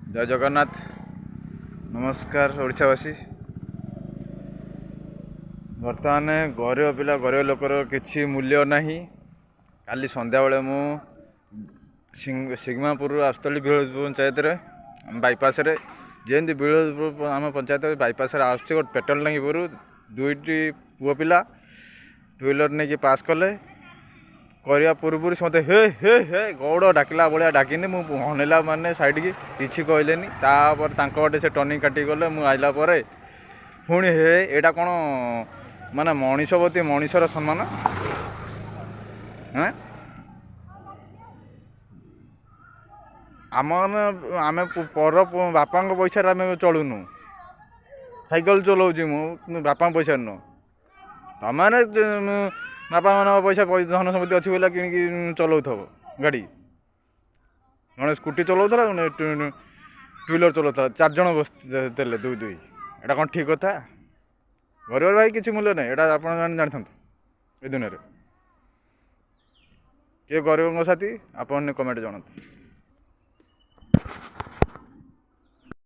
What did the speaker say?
जय जगन्नाथ। नमस्कार ओडिशावासी। बर्तमान गरीब पिला गरीब लोकर किसी मूल्य नहीं। काली संध्या बेले मु सिग्मापुर आसुली बिलोजपुर पंचायत बाईपास जमी बिलोजपुर आम पंचायत बाईपास आस पेट्रोल टांगी पर दुईटी पुओ पिला टू व्हीलर नहीं पास कले करने पूर्व मत हे हे हे गौड़ डाकिला भाया डाकिनी मुझे हनेला माने साइड की किसी कहलेनी तापर से टर्निंग काटी गले मुझे आइला पुणी हे एटा कौन माने मनीष प्रति मनीषर सम्मान हाँ आम आम पर बापा पैसा आम चलुनु साइकेल चलाऊँ मु बापा पैसा नुह तमें बापा मान पैसा धन सम्पत्ति अच्छी बोला कि चलाऊ गाड़ी जड़े स्कूटी चलाऊला टू व्हीलर चलाऊला 4 जन बसते दुई दुई एटा कौन ठीक कथा गरीब भाई किसी मूल्य नहीं एटा आप जानी था ये दुनिया किए गरीब साथी आप कमेंट जनाते।